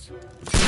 Holmes.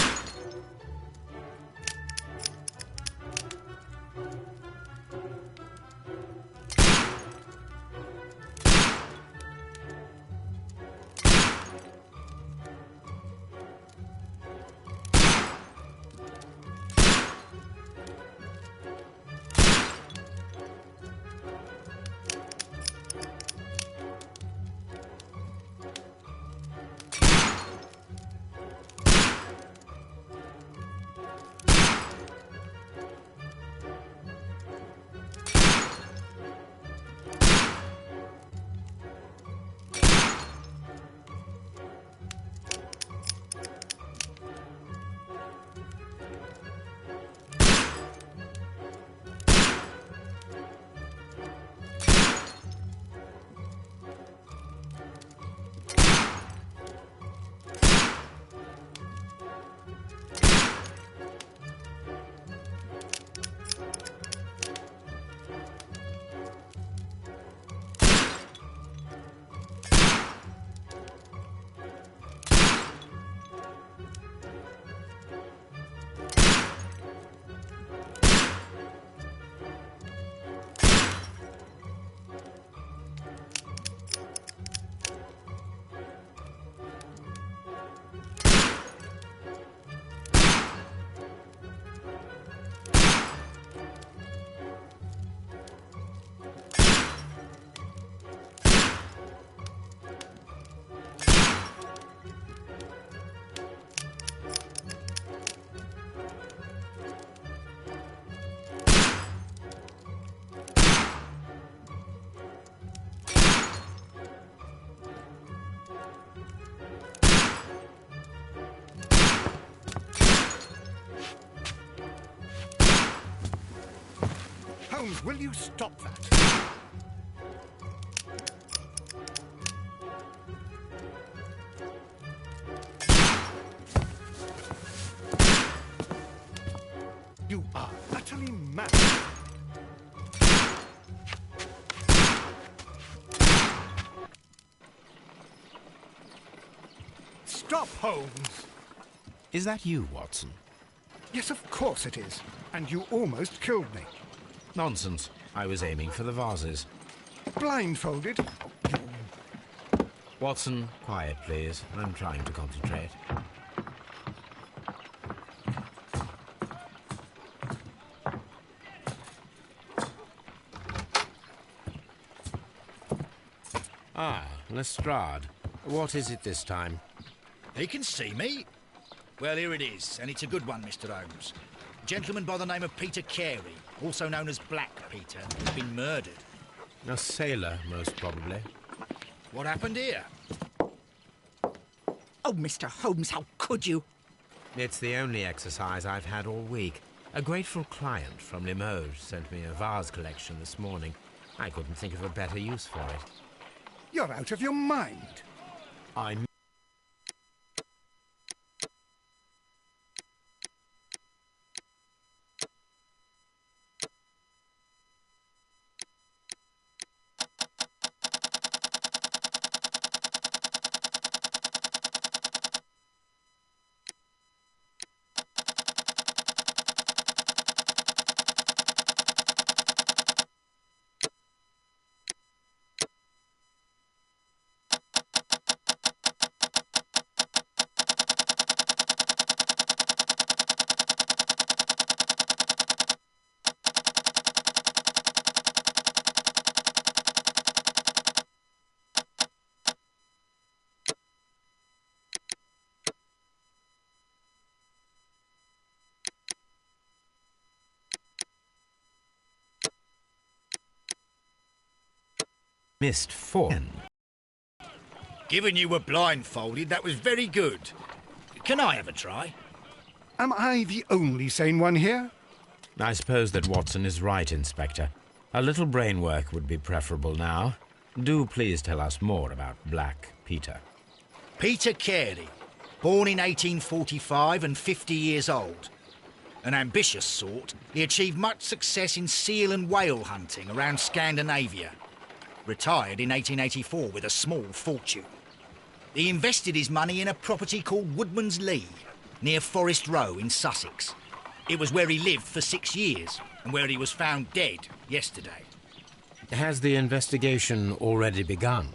Holmes, will you stop that? You are utterly mad. Stop, Holmes! Is that you, Watson? Yes, of course it is. And you almost killed me. Nonsense. I was aiming for the vases. Blindfolded? Watson, quiet, please. I'm trying to concentrate. Ah, Lestrade. What is it this time? He can see me. Well, here it is, and it's a good one, Mr. Holmes. A gentleman by the name of Peter Carey, also known as Black Peter, has been murdered. A sailor, most probably. What happened here? Oh, Mr. Holmes, how could you? It's the only exercise I've had all week. A grateful client from Limoges sent me a vase collection this morning. I couldn't think of a better use for it. You're out of your mind. I'm... missed 4. Given you were blindfolded, that was very good. Can I have a try? Am I the only sane one here? I suppose that Watson is right, Inspector. A little brain work would be preferable now. Do please tell us more about Black Peter. Peter Carey, born in 1845 and 50 years old. An ambitious sort, he achieved much success in seal and whale hunting around Scandinavia. Retired in 1884 with a small fortune. He invested his money in a property called Woodman's Lee, near Forest Row in Sussex. It was where he lived for 6 years and where he was found dead yesterday. Has the investigation already begun?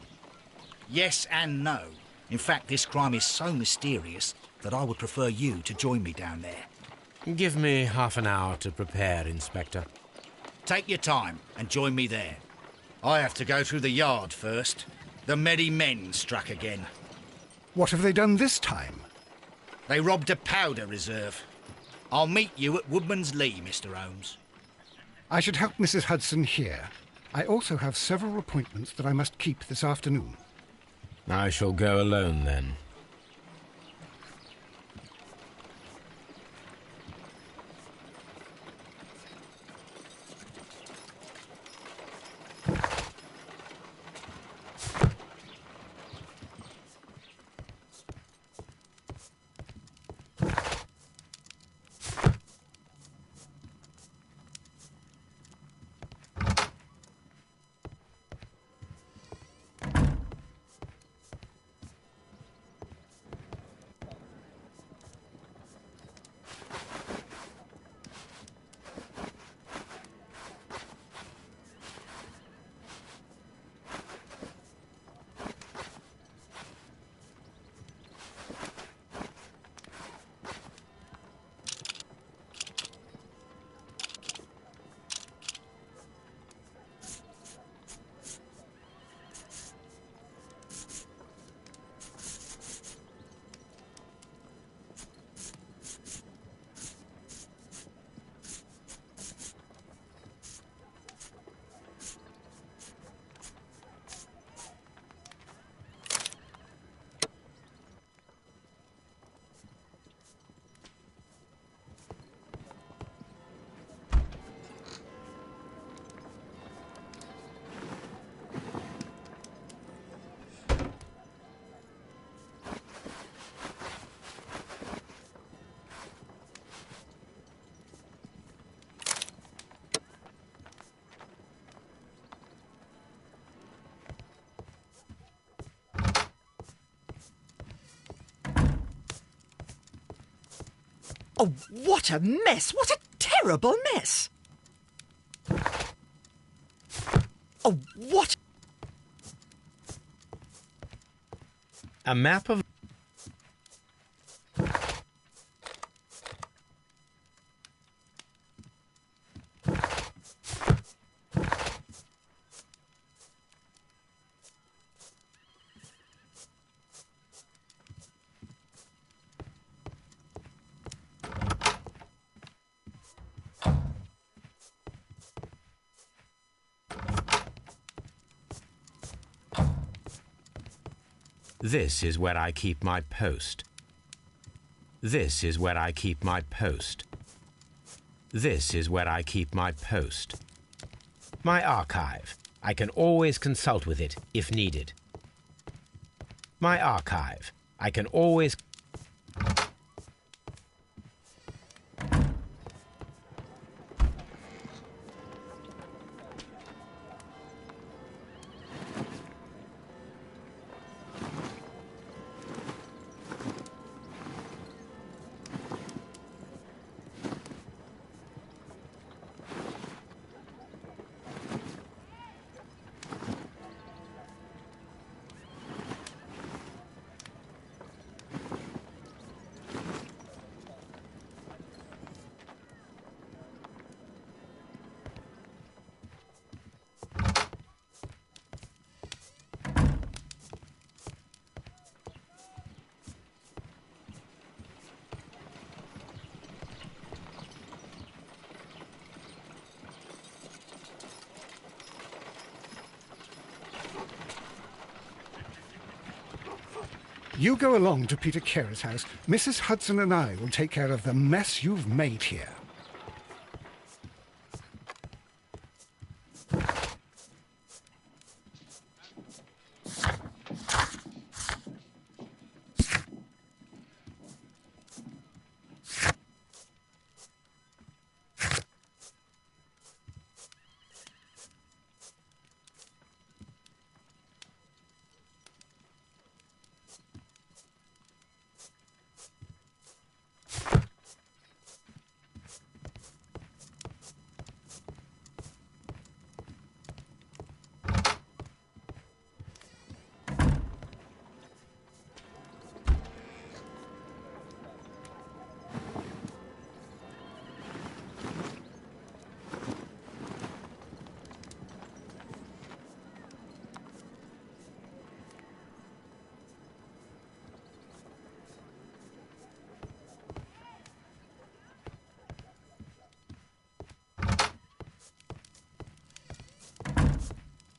Yes and no. In fact, this crime is so mysterious that I would prefer you to join me down there. Give me half an hour to prepare, Inspector. Take your time and join me there. I have to go through the yard first. The Medi Men struck again. What have they done this time? They robbed a powder reserve. I'll meet you at Woodman's Lee, Mr. Holmes. I should help Mrs. Hudson here. I also have several appointments that I must keep this afternoon. I shall go alone, then. Oh, what a mess! What a terrible mess! Oh, what? A map of... This is where I keep my post. This is where I keep my post. This is where I keep my post. My archive. I can always consult with it if needed. My archive. I can always... You go along to Peter Carey's house. Mrs. Hudson and I will take care of the mess you've made here.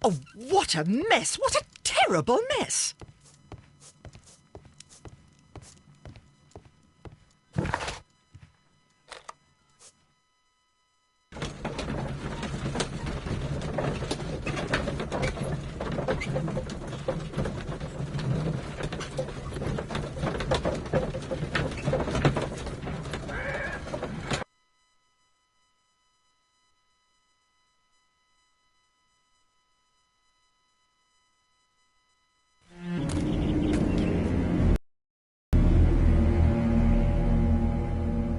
Oh, what a mess! What a terrible mess!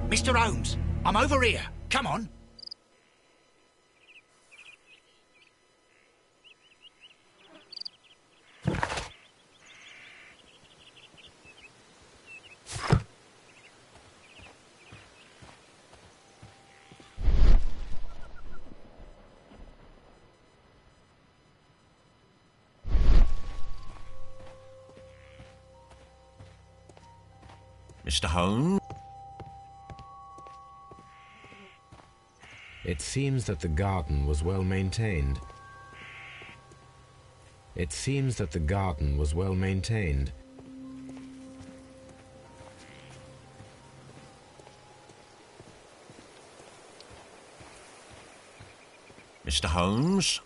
Mr. Holmes, I'm over here. Come on. Mr. Holmes? It seems that the garden was well maintained. It seems that the garden was well maintained. Mr. Holmes?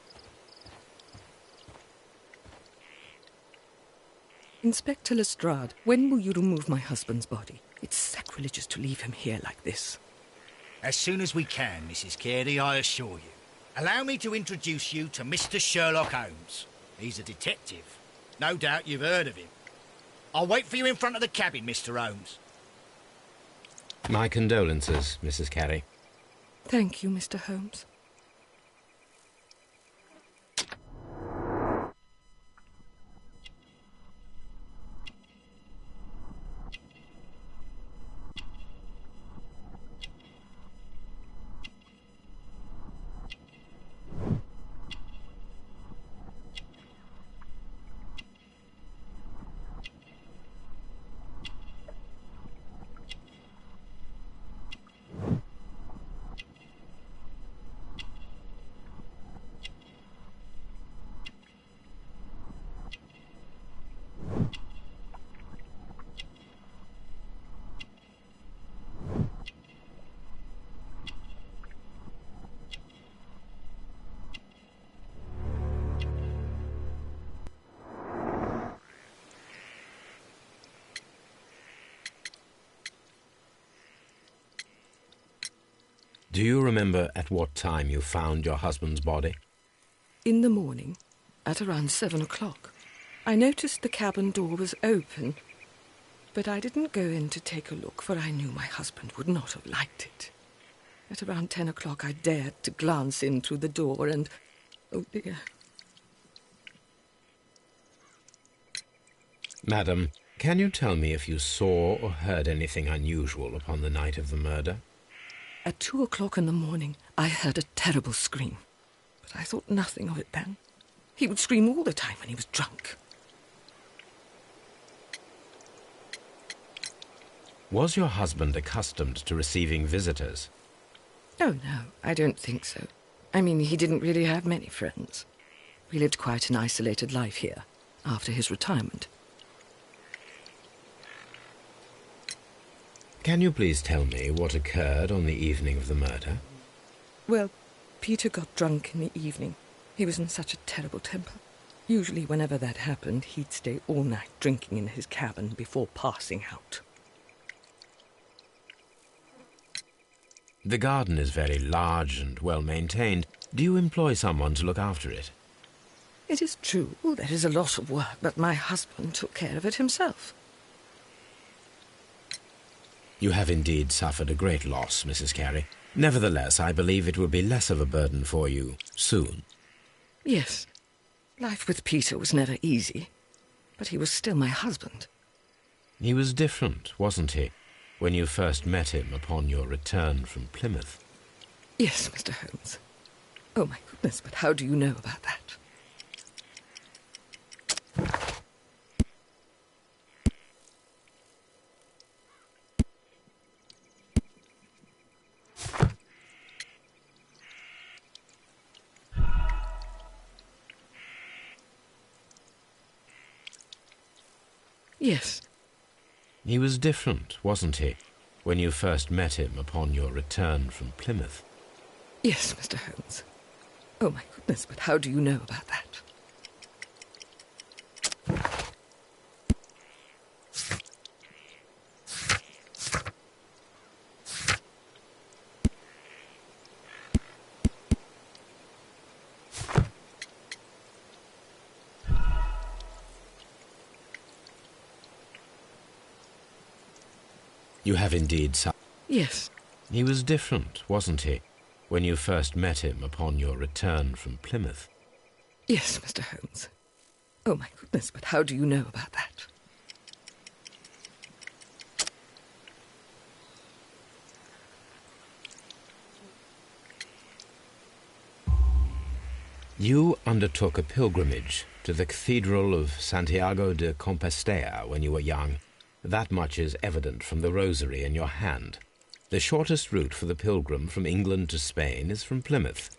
Inspector Lestrade, when will you remove my husband's body? It's sacrilegious to leave him here like this. As soon as we can, Mrs. Carey, I assure you. Allow me to introduce you to Mr. Sherlock Holmes. He's a detective. No doubt you've heard of him. I'll wait for you in front of the cabin, Mr. Holmes. My condolences, Mrs. Carey. Thank you, Mr. Holmes. Do you remember at what time you found your husband's body? In the morning, at around 7 o'clock. I noticed the cabin door was open, but I didn't go in to take a look, for I knew my husband would not have liked it. At around 10 o'clock, I dared to glance in through the door and... oh, dear. Madam, can you tell me if you saw or heard anything unusual upon the night of the murder? At 2 o'clock in the morning, I heard a terrible scream, but I thought nothing of it then. He would scream all the time when he was drunk. Was your husband accustomed to receiving visitors? Oh, no, I don't think so. I mean, he didn't really have many friends. We lived quite an isolated life here, after his retirement. Can you please tell me what occurred on the evening of the murder? Well, Peter got drunk in the evening. He was in such a terrible temper. Usually, whenever that happened, he'd stay all night drinking in his cabin before passing out. The garden is very large and well maintained. Do you employ someone to look after it? It is true, there is a lot of work, but my husband took care of it himself. You have indeed suffered a great loss, Mrs. Carey. Nevertheless, I believe it will be less of a burden for you soon. Yes. Life with Peter was never easy, but he was still my husband. He was different, wasn't he, when you first met him upon your return from Plymouth? Yes, Mr. Holmes. Oh, my goodness, but how do you know about that? Yes. He was different, wasn't he, when you first met him upon your return from Plymouth? Yes, Mr. Holmes. Oh, my goodness, but how do you know about that? You have indeed, sir. Yes. He was different, wasn't he, when you first met him upon your return from Plymouth? Yes, Mr. Holmes. Oh, my goodness, but how do you know about that? You undertook a pilgrimage to the Cathedral of Santiago de Compostela when you were young. That much is evident from the rosary in your hand. The shortest route for the pilgrim from England to Spain is from Plymouth.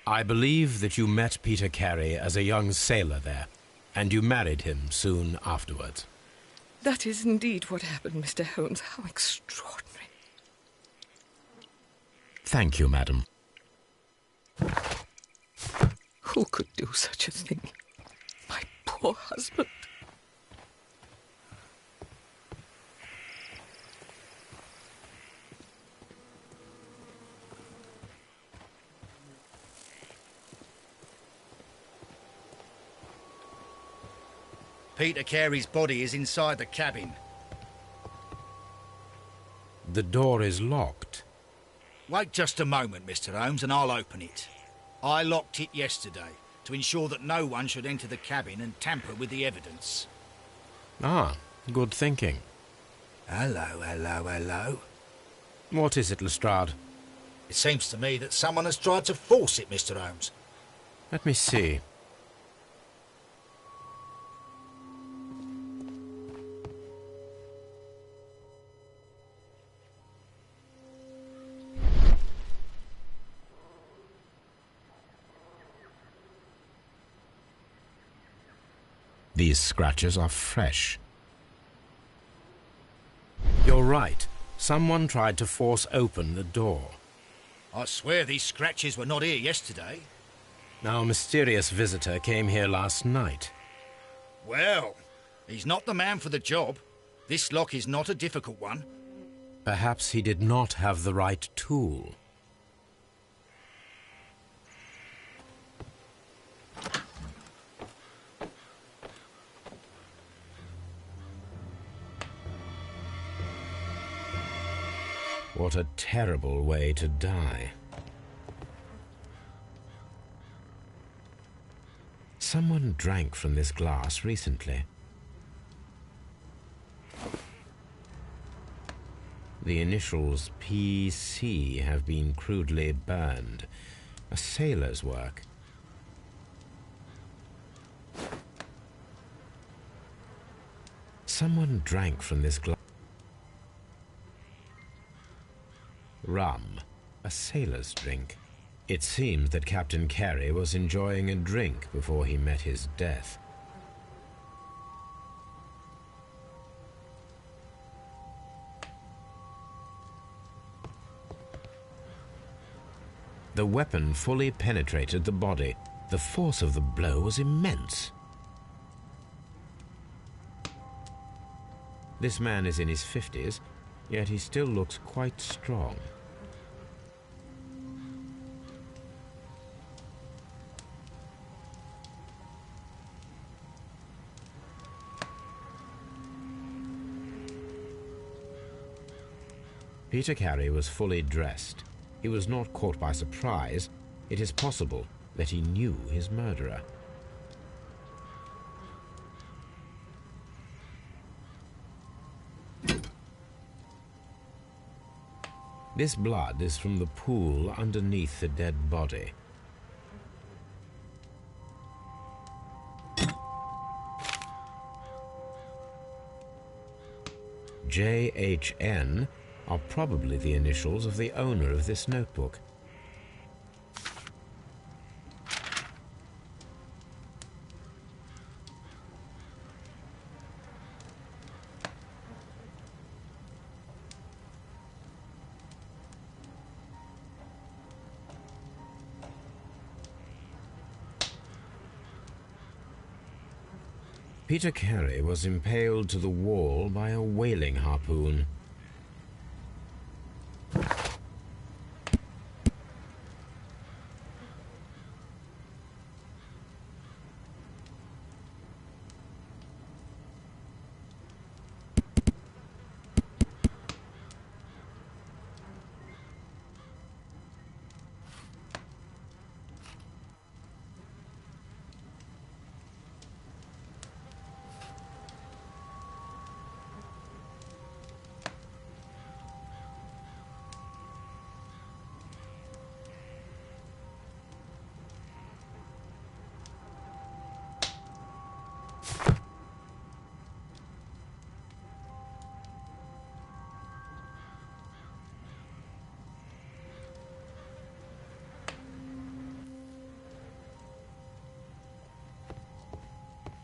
I believe that you met Peter Carey as a young sailor there, and you married him soon afterwards. That is indeed what happened, Mr. Holmes. How extraordinary. Thank you, madam. Who could do such a thing? My poor husband. Peter Carey's body is inside the cabin. The door is locked. Wait just a moment, Mr. Holmes, and I'll open it. I locked it yesterday to ensure that no one should enter the cabin and tamper with the evidence. Ah, good thinking. Hello, hello, hello. What is it, Lestrade? It seems to me that someone has tried to force it, Mr. Holmes. Let me see. These scratches are fresh. You're right. Someone tried to force open the door. I swear these scratches were not here yesterday. Our mysterious visitor came here last night. Well, he's not the man for the job. This lock is not a difficult one. Perhaps he did not have the right tool. What a terrible way to die. Someone drank from this glass recently. The initials PC have been crudely burned. A sailor's work. Someone drank from this glass. Rum, a sailor's drink. It seems that Captain Carey was enjoying a drink before he met his death. The weapon fully penetrated the body. The force of the blow was immense. This man is in his 50s, yet he still looks quite strong. Peter Carey was fully dressed. He was not caught by surprise. It is possible that he knew his murderer. This blood is from the pool underneath the dead body. JHN are probably the initials of the owner of this notebook. Peter Carey was impaled to the wall by a whaling harpoon.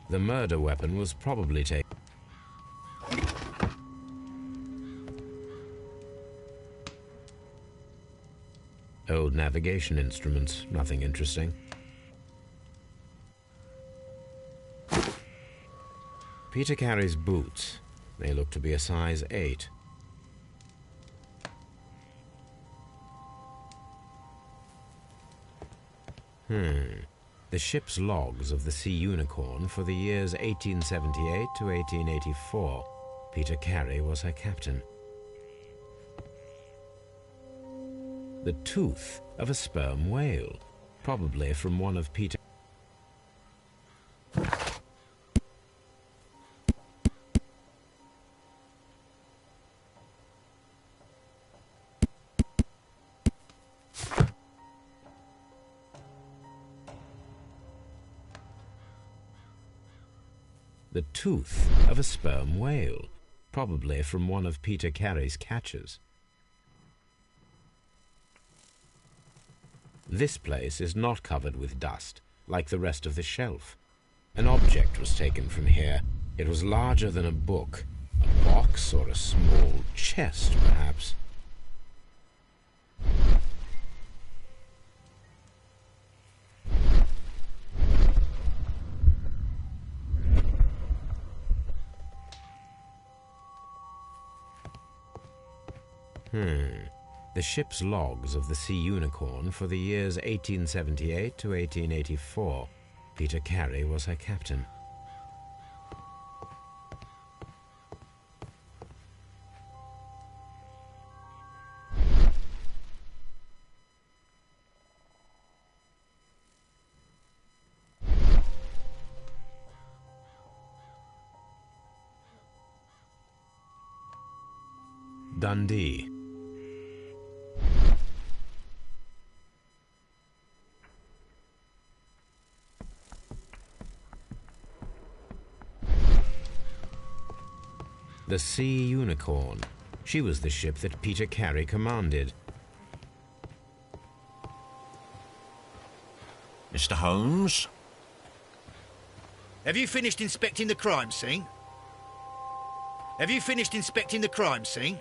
The murder weapon was probably taken. Old navigation instruments, nothing interesting. Peter Carey's boots. They look to be a size 8. The ship's logs of the Sea Unicorn for the years 1878 to 1884. Peter Carey was her captain. The tooth of a sperm whale, probably from one of Peter. The tooth of a sperm whale, probably from one of Peter Carey's catches. This place is not covered with dust, like the rest of the shelf. An object was taken from here. It was larger than a book, a box or a small chest, perhaps. The ship's logs of the Sea Unicorn for the years 1878 to 1884. Peter Carey was her captain. Dundee. The Sea Unicorn. She was the ship that Peter Carey commanded. Mr. Holmes? Have you finished inspecting the crime scene? Have you finished inspecting the crime scene?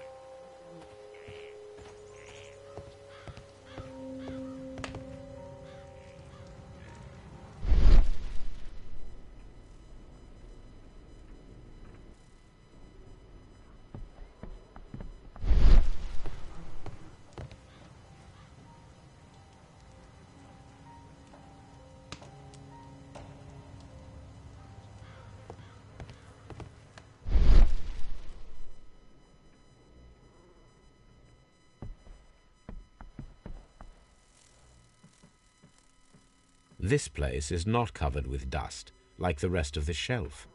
This place is not covered with dust, like the rest of the shelf.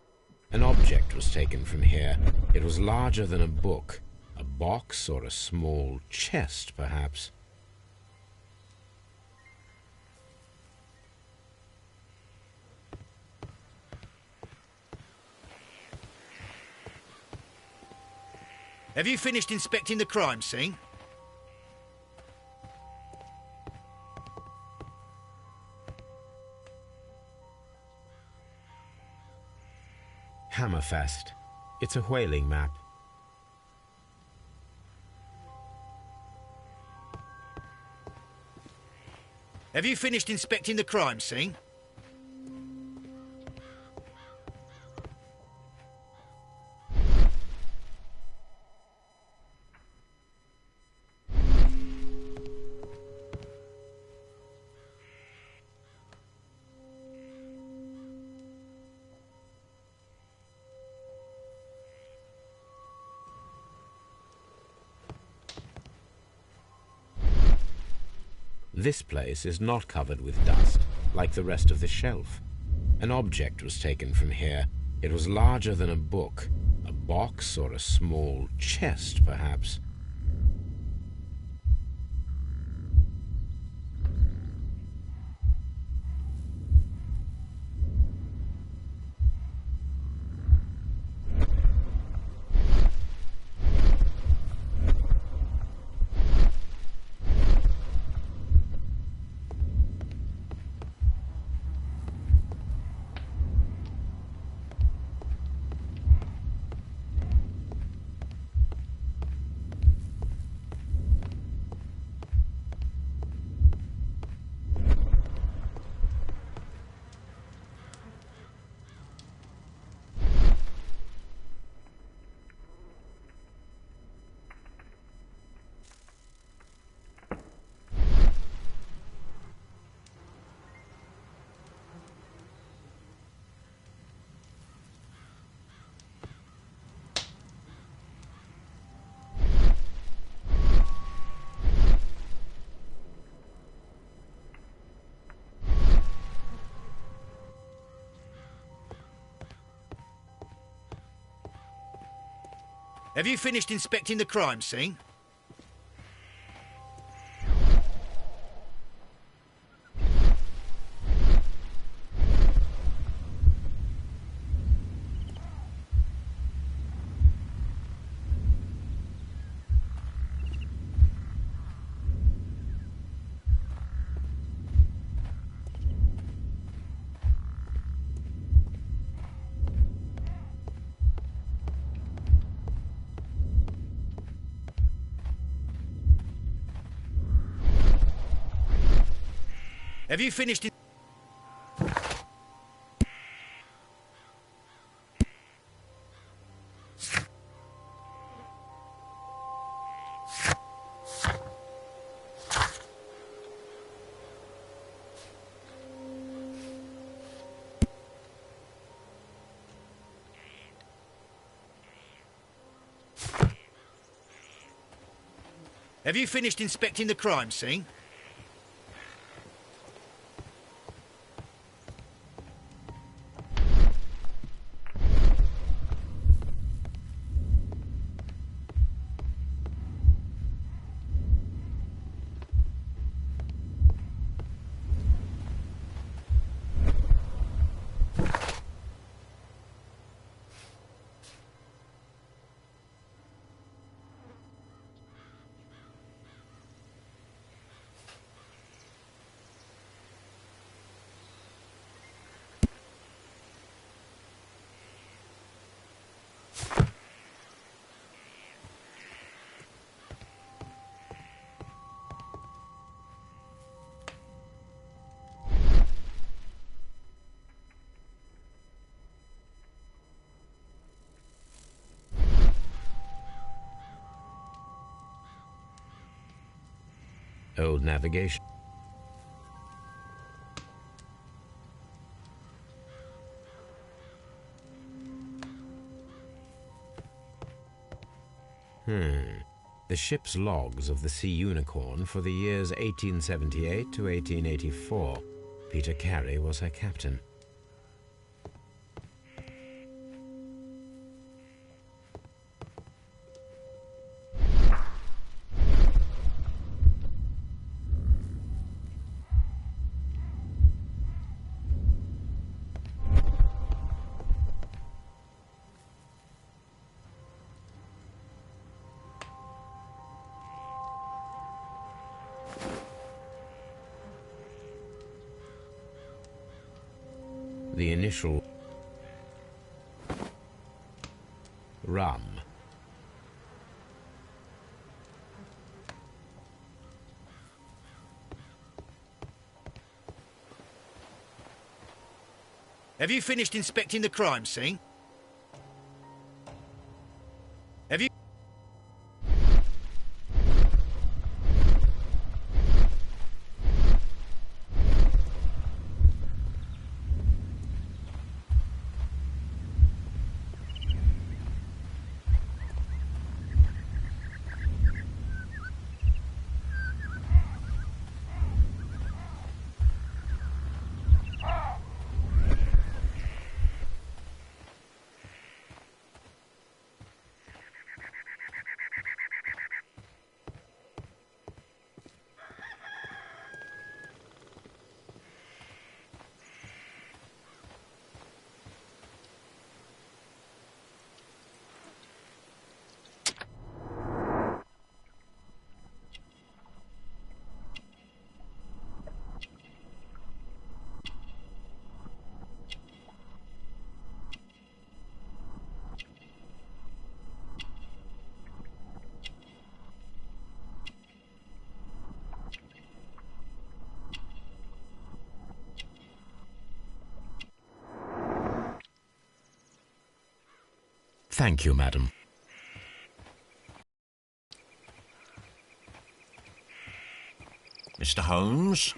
An object was taken from here. It was larger than a book, a box or a small chest, perhaps. Have you finished inspecting the crime scene? Hammerfest. It's a whaling map. Have you finished inspecting the crime scene? This place is not covered with dust, like the rest of the shelf. An object was taken from here. It was larger than a book. A box or a small chest, perhaps. Have you finished inspecting the crime scene? Have you finished in... Have you finished inspecting the crime scene? Old navigation. The ship's logs of the Sea Unicorn for the years 1878 to 1884. Peter Carey was her captain. The initial rum. Have you finished inspecting the crime scene? Have you... Thank you, madam. Mr. Holmes?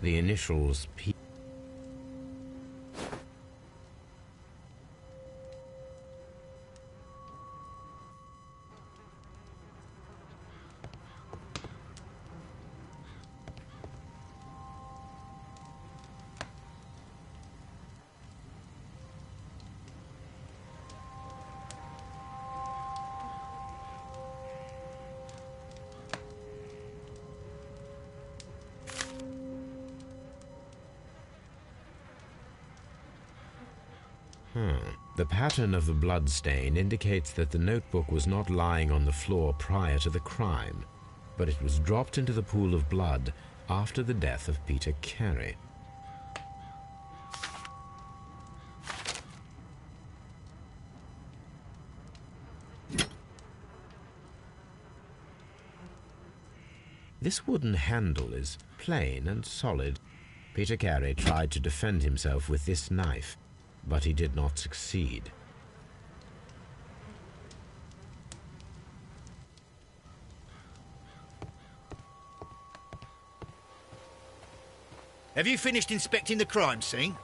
The initials P. The pattern of the blood stain indicates that the notebook was not lying on the floor prior to the crime, but it was dropped into the pool of blood after the death of Peter Carey. This wooden handle is plain and solid. Peter Carey tried to defend himself with this knife, but he did not succeed. Have you finished inspecting the crime scene?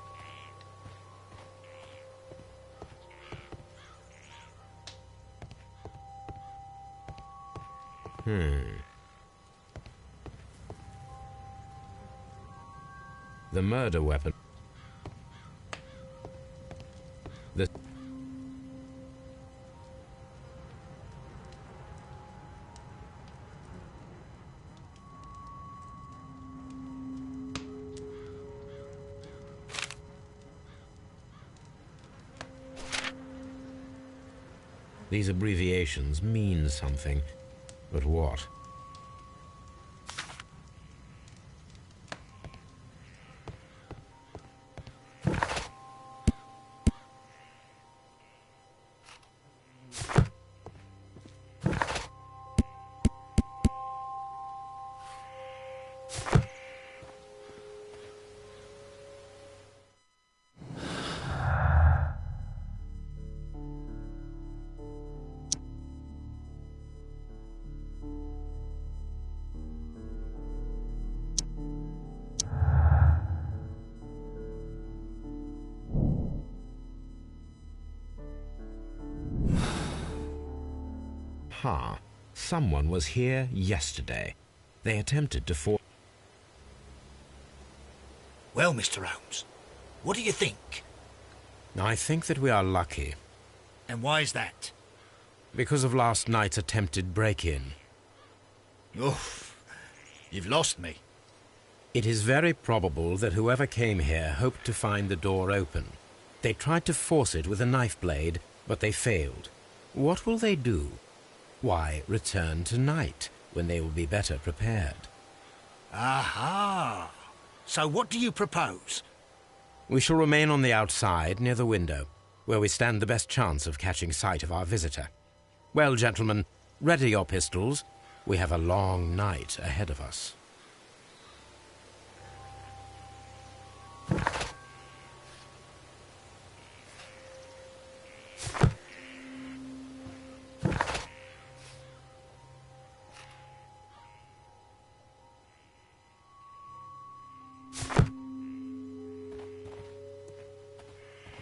The murder weapon. These abbreviations mean something, but what? Someone was here yesterday. They attempted to force... Well, Mr. Holmes, what do you think? I think that we are lucky. And why is that? Because of last night's attempted break-in. Oof, you've lost me. It is very probable that whoever came here hoped to find the door open. They tried to force it with a knife blade, but they failed. What will they do? Why, return tonight, when they will be better prepared. Aha! So what do you propose? We shall remain on the outside, near the window, where we stand the best chance of catching sight of our visitor. Well, gentlemen, ready your pistols. We have a long night ahead of us.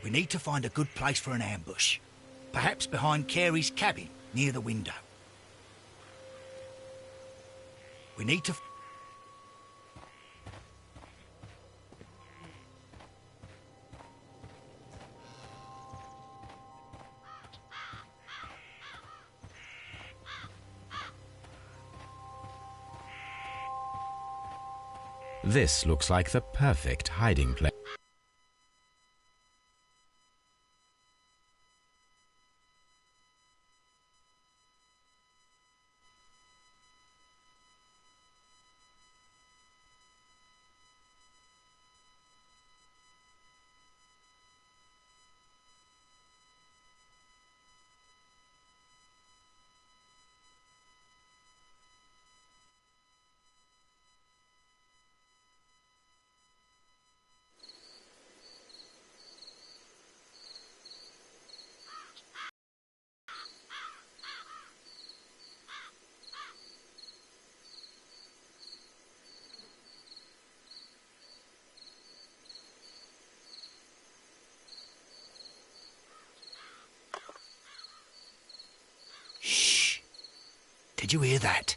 We need to find a good place for an ambush. Perhaps behind Carey's cabin, near the window. We need to... This looks like the perfect hiding place. Shh! Did you hear that?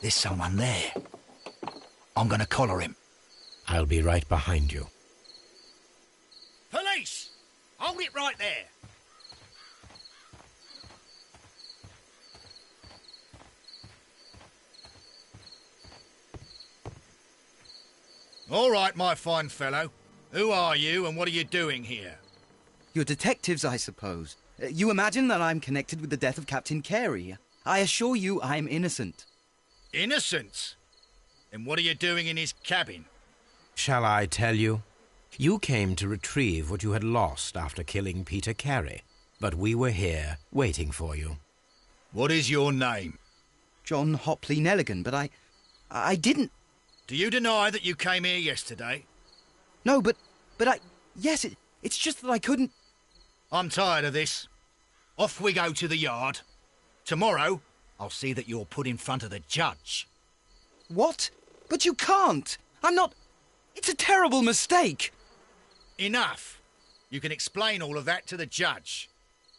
There's someone there. I'm gonna collar him. I'll be right behind you. Police! Hold it right there! All right, my fine fellow. Who are you and what are you doing here? You're detectives, I suppose. You imagine that I'm connected with the death of Captain Carey. I assure you I'm innocent. Innocent? Then what are you doing in his cabin? Shall I tell you? You came to retrieve what you had lost after killing Peter Carey, but we were here waiting for you. What is your name? John Hopley Nelligan, but I didn't... Do you deny that you came here yesterday? No, but yes, it's just that I couldn't... I'm tired of this. Off we go to the yard. Tomorrow, I'll see that you're put in front of the judge. What? But you can't! I'm not... It's a terrible mistake! Enough. You can explain all of that to the judge.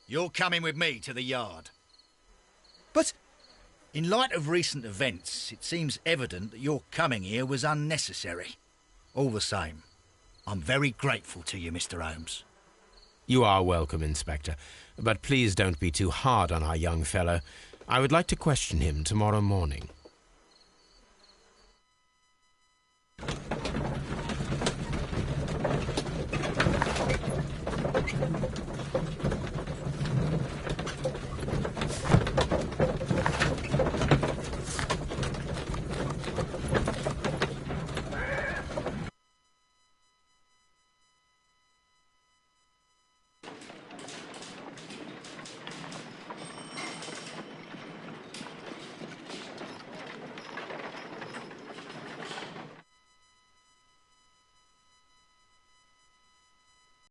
You're coming with me to the yard. But... In light of recent events, it seems evident that your coming here was unnecessary. All the same, I'm very grateful to you, Mr. Holmes. You are welcome, Inspector, but please don't be too hard on our young fellow. I would like to question him tomorrow morning.